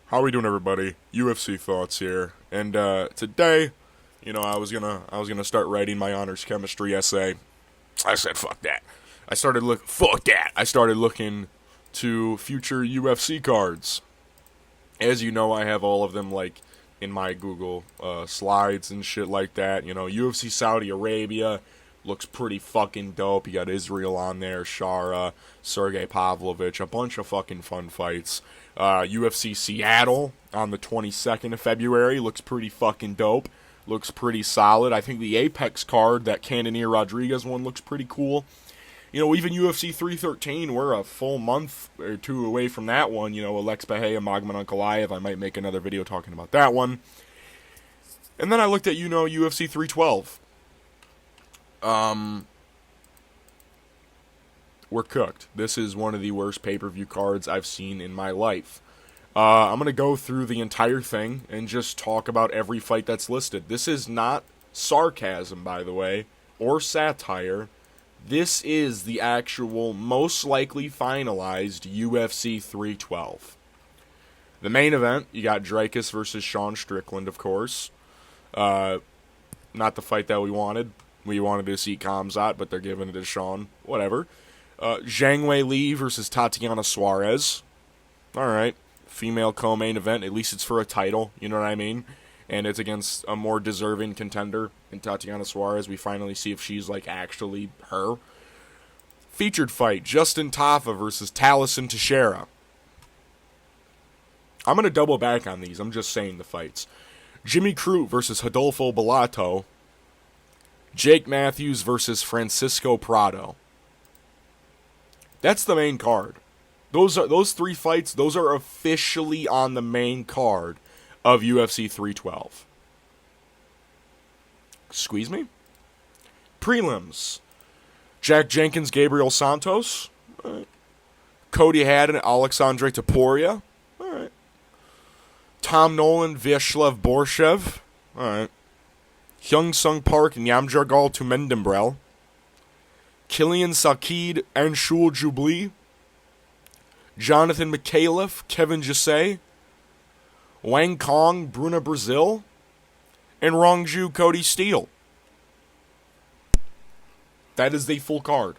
How we doing, everybody? UFC thoughts here, and today, I was gonna start writing my honors chemistry essay. I said, "Fuck that." Fuck that. I started looking to future UFC cards. As you know, I have all of them like in my Google slides and shit like that. UFC Saudi Arabia looks pretty fucking dope. You got Israel on there, Shara, Sergey Pavlovich, a bunch of fucking fun fights. UFC Seattle on the 22nd of February looks pretty fucking dope. Looks pretty solid. I think the Apex card, that Cannonier Rodriguez one, looks pretty cool. Even UFC 313, we're a full month or two away from that one. Alex Bahia, Magman Ankalaev. I might make another video talking about that one. And then I looked at, UFC 312. We're cooked. This is one of the worst pay-per-view cards I've seen in my life. I'm going to go through the entire thing and just talk about every fight that's listed. This is not sarcasm, by the way, or satire. This is the actual, most likely finalized UFC 312. The main event, you got Dricus versus Sean Strickland, of course. Not the fight that we wanted. We wanted to see Khamzat, but they're giving it to Sean. Whatever. Zhang Weili versus Tatiana Suarez. Alright. Female co-main event. At least it's for a title. You know what I mean? And it's against a more deserving contender in Tatiana Suarez. We finally see if she's, actually her. Featured fight. Justin Tafa versus Taliesin Teixeira. I'm going to double back on these. I'm just saying the fights. Jimmy Crute versus Rodolfo Bellato. Jake Matthews versus Francisco Prado. That's the main card. Those three fights, those are officially on the main card of UFC 312. Squeeze me? Prelims. Jack Jenkins, Gabriel Santos. All right. Cody Haddon, Alexandre Topuria. All right. Tom Nolan, Vyacheslav Borshev. All right. Hyung Sung Park and Yamjargal Tumendembrel. Killian Sakid and Shul Jubli. Jonathan McAuliffe, Kevin Jesse. Wang Kong, Bruna Brazil. And Rongju, Cody Steele. That is the full card.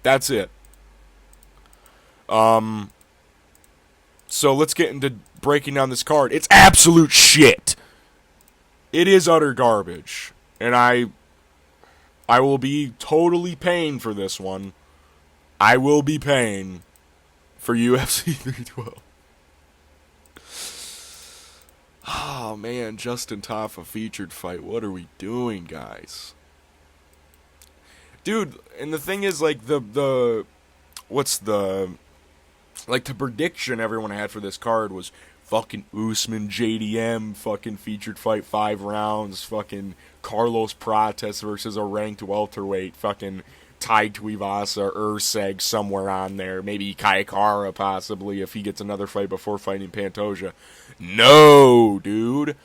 That's it. So let's get into breaking down this card. It's absolute shit. It is utter garbage. And I will be totally paying for this one. I will be paying for UFC 312. Oh, man. Justin Tafa featured fight. What are we doing, guys? Dude, and the thing is, the prediction everyone had for this card was fucking Usman, JDM, fucking featured fight 5 rounds, fucking Carlos Prates versus a ranked welterweight, fucking Tai Tuivasa, Urseg somewhere on there, maybe Kai Kara possibly if he gets another fight before fighting Pantoja. No, dude.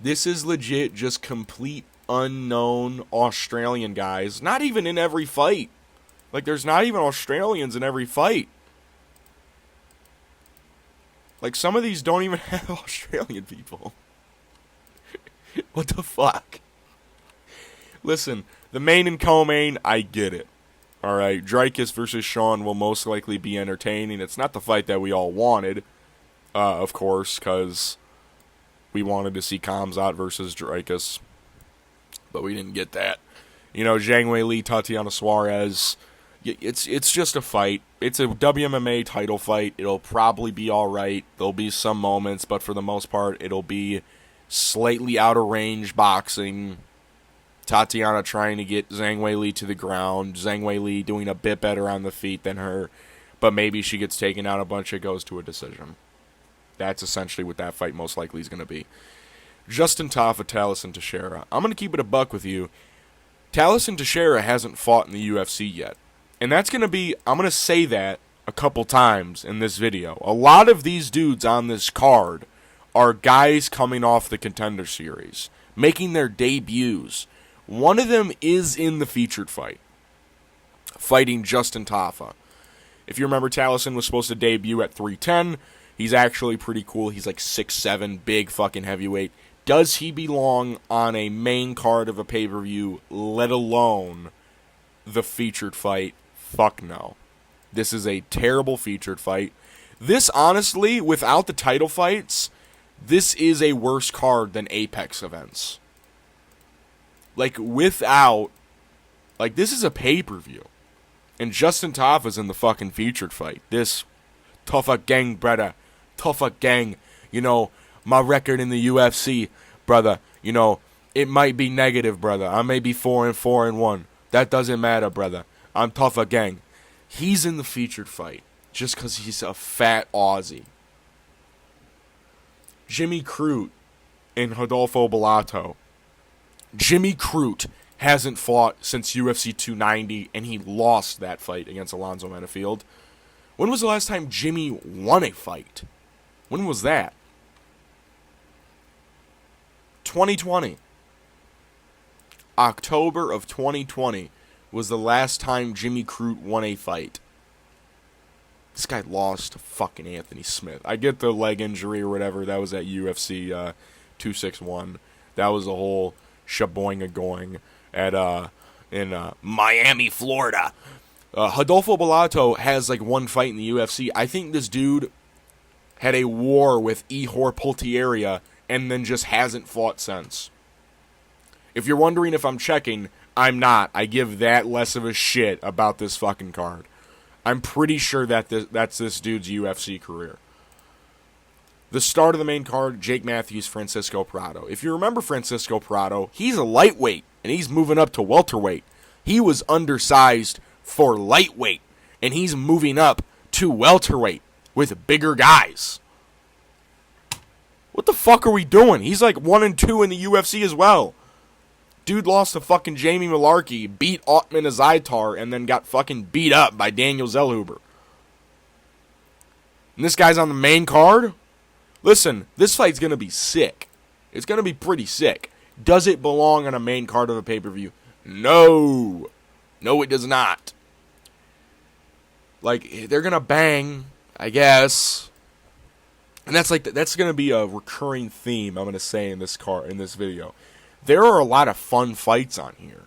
This is legit just complete unknown Australian guys. Not even in every fight. There's not even Australians in every fight. Some of these don't even have Australian people. What the fuck? Listen, the main and co-main, I get it. Alright, Dricus versus Sean will most likely be entertaining. It's not the fight that we all wanted, of course, because we wanted to see Khamzat versus Dricus. But we didn't get that. Zhang Weili, Tatiana Suarez. It's just a fight. It's a WMMA title fight. It'll probably be alright. There'll be some moments, but for the most part, it'll be slightly out of range boxing. Tatiana trying to get Zhang Weili to the ground. Zhang Weili doing a bit better on the feet than her. But maybe she gets taken out a bunch. It goes to a decision. That's essentially what that fight most likely is going to be. Justin Tafa, Taliesin Teixeira. I'm going to keep it a buck with you. Taliesin Teixeira hasn't fought in the UFC yet. And that's going to be, I'm going to say that a couple times in this video. A lot of these dudes on this card are guys coming off the Contender Series, making their debuts. One of them is in the featured fight, fighting Justin Tafa. If you remember, Taliesin was supposed to debut at 310. He's actually pretty cool. He's like 6'7", big fucking heavyweight. Does he belong on a main card of a pay-per-view, let alone the featured fight? Fuck no. This is a terrible featured fight. This, honestly, without the title fights, this is a worse card than Apex events. Like, without... Like, this is a pay-per-view. And Justin Tafa's in the fucking featured fight. This... Tougher gang, brother. Tougher gang. You know, my record in the UFC, brother. You know, it might be negative, brother. I may be 4-4-1. That doesn't matter, brother. I'm tougher gang. He's in the featured fight just because he's a fat Aussie. Jimmy Crute and Rodolfo Bellato. Jimmy Crute hasn't fought since UFC 290, and he lost that fight against Alonzo Menifield. When was the last time Jimmy won a fight? When was that? 2020. October of 2020 was the last time Jimmy Crute won a fight. This guy lost to fucking Anthony Smith. I get the leg injury or whatever. That was at UFC 261. That was a whole shaboing going at in Miami, Florida. Rodolfo Bellato has like one fight in the UFC. I think this dude had a war with Ihor Potieria and then just hasn't fought since. If you're wondering if I'm checking, I'm not. I give that less of a shit about this fucking card. I'm pretty sure that that's this dude's UFC career. The start of the main card, Jake Matthews, Francisco Prado. If you remember Francisco Prado, he's a lightweight, and he's moving up to welterweight. He was undersized for lightweight, and he's moving up to welterweight with bigger guys. What the fuck are we doing? He's like 1-2 in the UFC as well. Dude lost to fucking Jamie Malarkey, beat Ottman Azaitar, and then got fucking beat up by Daniel Zellhuber. And this guy's on the main card? Listen, this fight's going to be sick. It's going to be pretty sick. Does it belong on a main card of a pay-per-view? No. No, it does not. Like, they're going to bang, I guess. And that's going to be a recurring theme I'm going to say in this video. There are a lot of fun fights on here.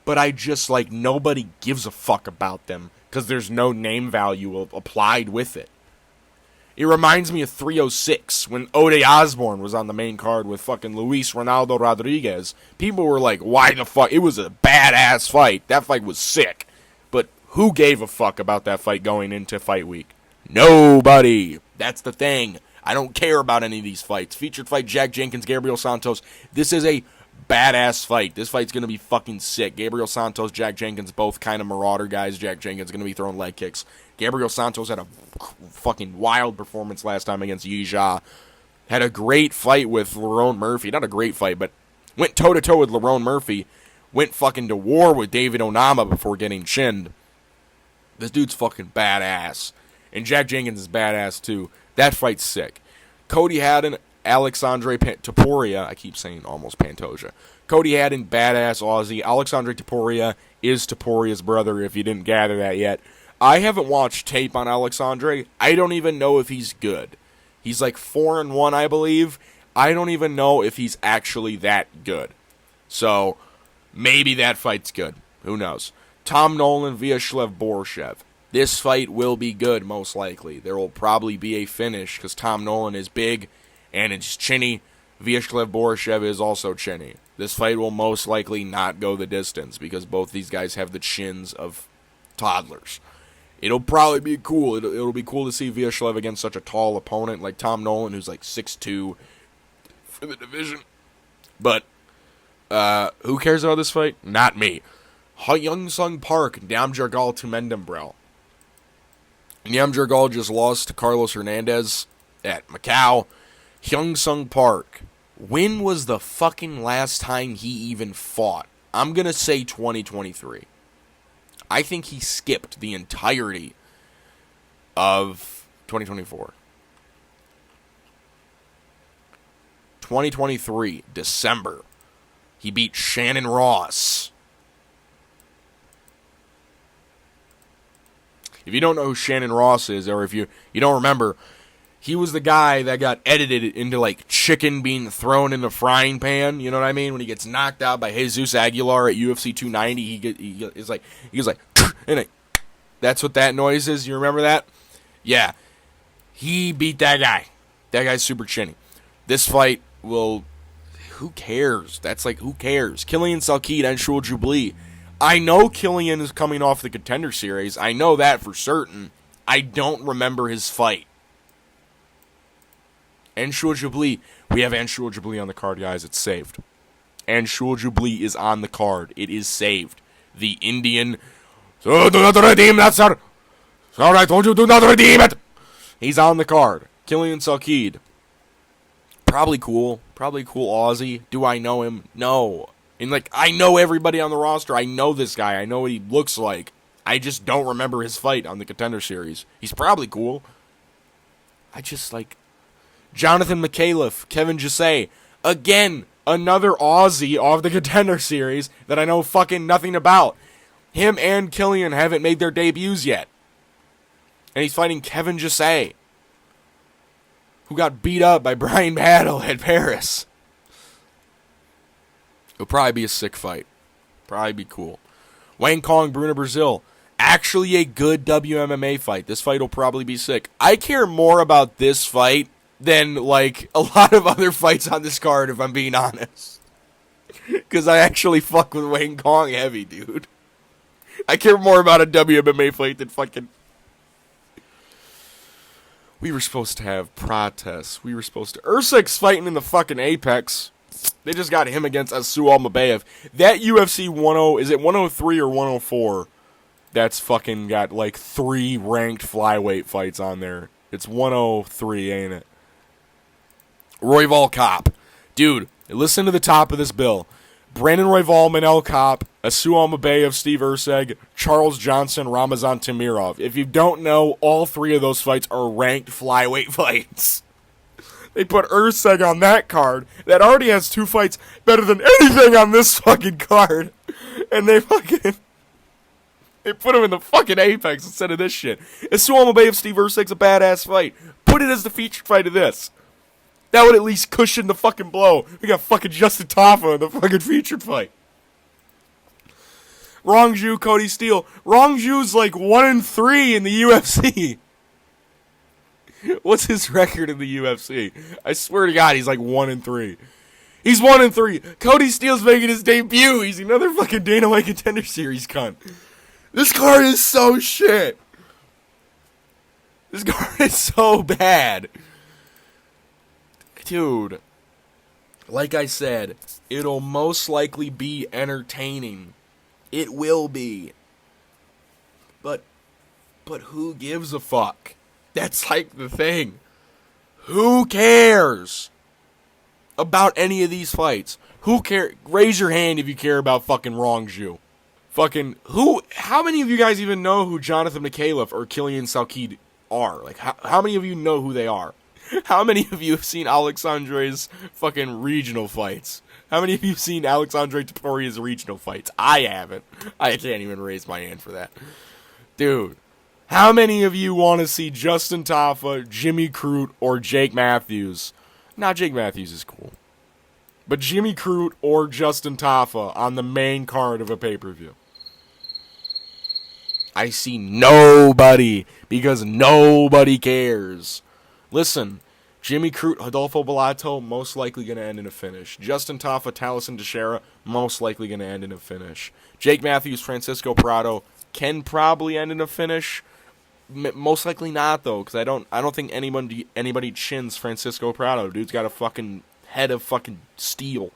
But I just, like, nobody gives a fuck about them because there's no name value applied with it. It reminds me of 306 when Ode Osborne was on the main card with fucking Luis Ronaldo Rodriguez. People were like, why the fuck? It was a badass fight. That fight was sick. But who gave a fuck about that fight going into fight week? Nobody. That's the thing. I don't care about any of these fights. Featured fight, Jack Jenkins, Gabriel Santos. This is a badass fight. This fight's going to be fucking sick. Gabriel Santos, Jack Jenkins, both kind of marauder guys. Jack Jenkins going to be throwing leg kicks. Gabriel Santos had a fucking wild performance last time against Yijia. Had a great fight with Lerone Murphy. Not a great fight, but went toe-to-toe with Lerone Murphy. Went fucking to war with David Onama before getting chinned. This dude's fucking badass. And Jack Jenkins is badass too. That fight's sick. Cody Haddon, Alexandre Topuria. I keep saying almost Pantoja. Cody Haddon, badass Aussie. Alexandre Topuria is Topuria's brother, if you didn't gather that yet. I haven't watched tape on Alexandre. I don't even know if he's good. He's like 4-1, I believe. I don't even know if he's actually that good. So, maybe that fight's good. Who knows? Tom Nolan, Vyacheslav Borishev. This fight will be good, most likely. There will probably be a finish, because Tom Nolan is big, and it's chinny. Vyacheslav Borishev is also chinny. This fight will most likely not go the distance, because both these guys have the chins of toddlers. It'll probably be cool. It'll be cool to see Vyacheslav against such a tall opponent like Tom Nolan, who's like 6'2", for the division. But, who cares about this fight? Not me. Young Sung Park, Namjargal Tumendembrel. Namjargal just lost to Carlos Hernandez at Macau. Hyung Sung Park. When was the fucking last time he even fought? I'm going to say 2023. I think he skipped the entirety of 2024. 2023, December. He beat Shannon Ross. If you don't know who Shannon Ross is, or if you don't remember, He was the guy that got edited into, like, chicken being thrown in a frying pan. You know what I mean? When he gets knocked out by Jesus Aguilar at UFC 290, he goes like, and that's what that noise is. You remember that? Yeah. He beat that guy. That guy's super chinny. This fight will... Who cares? That's like, who cares? Killian Salkeed and Shul Jubilee. I know Killian is coming off the Contender Series. I know that for certain. I don't remember his fight. Anshul Jubilee. We have Anshul Jubilee on the card, guys. It's saved. Anshul Jubilee is on the card. It is saved. The Indian. So do not redeem that, sir. Sorry, I told you, do not redeem it. He's on the card. Killian Salkeed. Probably cool. Probably cool Aussie. Do I know him? No. And, like, I know everybody on the roster. I know this guy. I know what he looks like. I just don't remember his fight on the Contender Series. He's probably cool. I just, like... Jonathan McAuliffe, Kevin Gisay. Again, another Aussie off the Contender Series that I know fucking nothing about. Him and Killian haven't made their debuts yet. And he's fighting Kevin Gisay, who got beat up by Brian Battle at Paris. It'll probably be a sick fight. Probably be cool. Wayne Kong, Bruno Brazil. Actually a good WMMA fight. This fight will probably be sick. I care more about this fight than, like, a lot of other fights on this card, if I'm being honest. Because I actually fuck with Wayne Kong heavy, dude. I care more about a WMMA fight than fucking... We were supposed to have protests. We were supposed to... Usyk's fighting in the fucking Apex. They just got him against Asu Almabayev. That UFC 10... Is it 103 or 104? That's fucking got, like, 3 ranked flyweight fights on there. It's 103, ain't it? Royval Kopp. Dude, listen to the top of this bill. Brandon Royval, Manel Kopp, Asu Almabayev, Steve Urseg, Charles Johnson, Ramazan Tamirov. If you don't know, all 3 of those fights are ranked flyweight fights. They put Urseg on that card that already has 2 fights better than anything on this fucking card. And they put him in the fucking Apex instead of this shit. Asu Almabayev, Steve Urseg's a badass fight. Put it as the featured fight of this. That would at least cushion the fucking blow. We got fucking Justin Taffa in the fucking featured fight. Rongju, Cody Steele. Rongju's like 1-3 in the UFC. What's his record in the UFC? I swear to God, he's like 1-3. He's 1-3. Cody Steele's making his debut. He's another fucking Dana White Contender Series cunt. This card is so shit. This card is so bad. Dude, like I said, it'll most likely be entertaining. It will be. But who gives a fuck? That's like the thing. Who cares about any of these fights? Who cares? Raise your hand if you care about fucking Rongju. Fucking who? How many of you guys even know who Jonathan McAuliffe or Killian Salkeed are? Like, how many of you know who they are? How many of you have seen Alexandre's fucking regional fights? How many of you have seen Alexandre Toporia's regional fights? I haven't. I can't even raise my hand for that. Dude, how many of you want to see Justin Taffa, Jimmy Crute, or Jake Matthews? Nah, Jake Matthews is cool. But Jimmy Crute or Justin Taffa on the main card of a pay-per-view? I see nobody, because nobody cares. Listen, Jimmy Crute, Rodolfo Bellato, most likely going to end in a finish. Justin Taffa, Taliesin Teixeira, most likely going to end in a finish. Jake Matthews, Francisco Prado, can probably end in a finish. Most likely not, though, because I don't think anybody chins Francisco Prado. Dude's got a fucking head of fucking steel.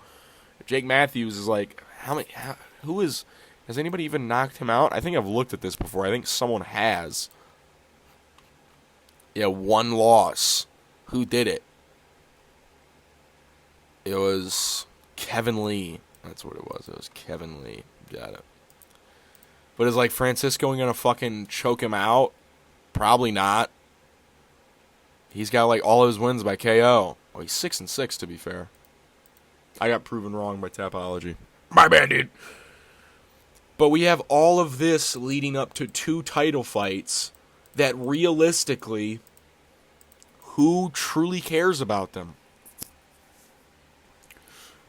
Jake Matthews is like, has anybody even knocked him out? I think I've looked at this before. I think someone has. Yeah, 1 loss. Who did it? It was Kevin Lee. That's what it was. It was Kevin Lee. Got it. But is, like, Francisco going to fucking choke him out? Probably not. He's got, like, all his wins by KO. Oh, he's 6-6, to be fair. I got proven wrong by Tapology. My bad, dude. But we have all of this leading up to 2 title fights that realistically, who truly cares about them.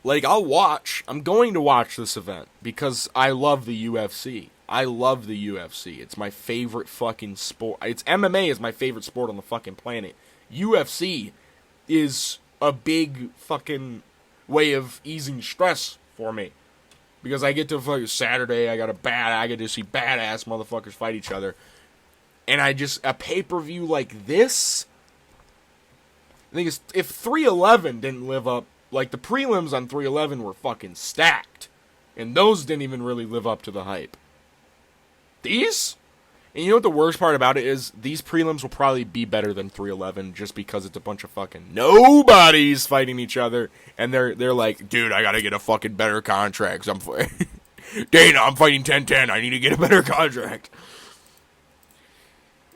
Like, I'm going to watch this event because I love the UFC. I love the UFC. It's my favorite fucking sport. MMA is my favorite sport on the fucking planet. UFC is a big fucking way of easing stress for me. Because I get to fucking Saturday, I get to see badass motherfuckers fight each other. And a pay-per-view like this, I think if 311 didn't live up, like the prelims on 311 were fucking stacked. And those didn't even really live up to the hype. These? And you know what the worst part about it is? These prelims will probably be better than 311 just because it's a bunch of fucking nobodies fighting each other. And they're like, dude, I gotta get a fucking better contract. Dana, I'm fighting 10-10. I need to get a better contract.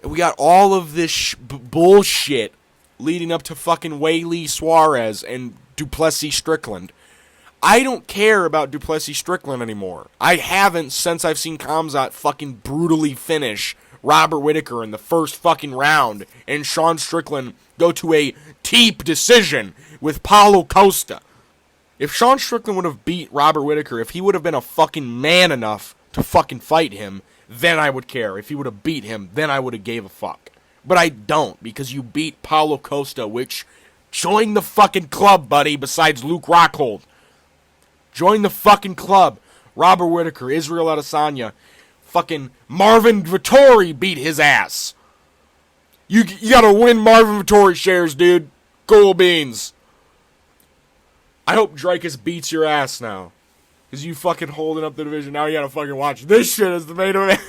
And we got all of this bullshit leading up to fucking Weili Suarez and Duplessis Strickland. I don't care about Duplessis Strickland anymore. I haven't since I've seen Khamzat fucking brutally finish Robert Whittaker in the first fucking round and Sean Strickland go to a teep decision with Paulo Costa. If Sean Strickland would have beat Robert Whittaker, if he would have been a fucking man enough to fucking fight him, then I would care. If he would have beat him, then I would have gave a fuck. But I don't, because you beat Paulo Costa, which, join the fucking club, buddy, besides Luke Rockhold. Join the fucking club. Robert Whittaker, Israel Adesanya, fucking Marvin Vettori beat his ass. You gotta win Marvin Vettori shares, dude. Cool beans. I hope Dricus beats your ass now. Because you fucking holding up the division. Now you gotta fucking watch this shit as the main event.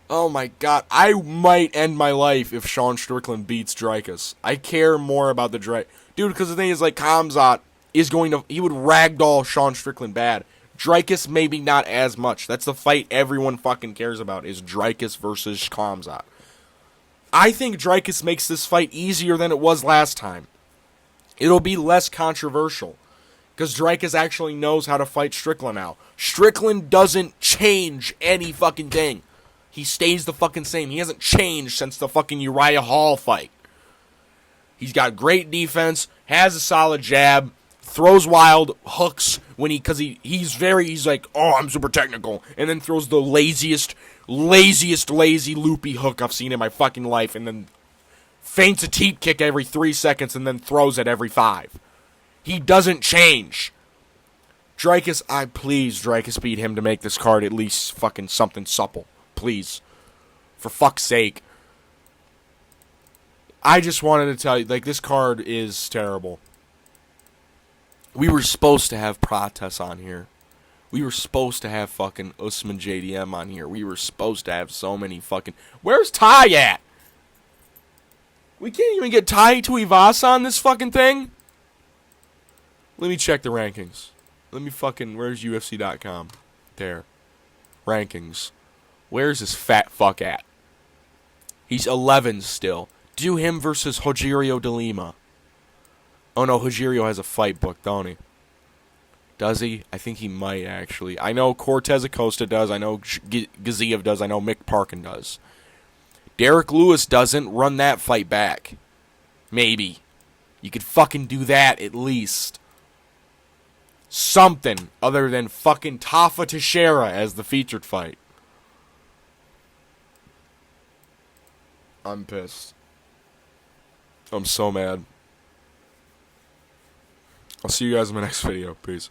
Oh my god. I might end my life if Sean Strickland beats Dricus. I care more about the Dricus. Dude, because the thing is, like, Khamzat is he would ragdoll Sean Strickland bad. Dricus maybe not as much. That's the fight everyone fucking cares about, is Dricus versus Khamzat. I think Dricus makes this fight easier than it was last time. It'll be less controversial. Because Dricus actually knows how to fight Strickland now. Strickland doesn't change any fucking thing. He stays the fucking same. He hasn't changed since the fucking Uriah Hall fight. He's got great defense, has a solid jab, throws wild hooks when he's like, oh, I'm super technical, and then throws the lazy loopy hook I've seen in my fucking life, and then feints a teep kick every 3 seconds and then throws it every 5. He doesn't change. Dricus beat him to make this card at least fucking something supple. Please. For fuck's sake. I just wanted to tell you, like, this card is terrible. We were supposed to have Prates on here. We were supposed to have fucking Usman JDM on here. We were supposed to have so many fucking... Where's Ty at? We can't even get Tai Tuivasa on this fucking thing? Let me check the rankings. Where's UFC.com? There. Rankings. Where's this fat fuck at? He's 11 still. Do him versus Rogerio de Lima. Oh no, Rogerio has a fight book, don't he? Does he? I think he might, actually. I know Cortez Acosta does. I know Gaziev does. I know Mick Parkin does. Derek Lewis doesn't. Run that fight back. Maybe. You could fucking do that, at least. Something other than fucking Tafa Teixeira as the featured fight. I'm pissed. I'm so mad. I'll see you guys in my next video. Peace.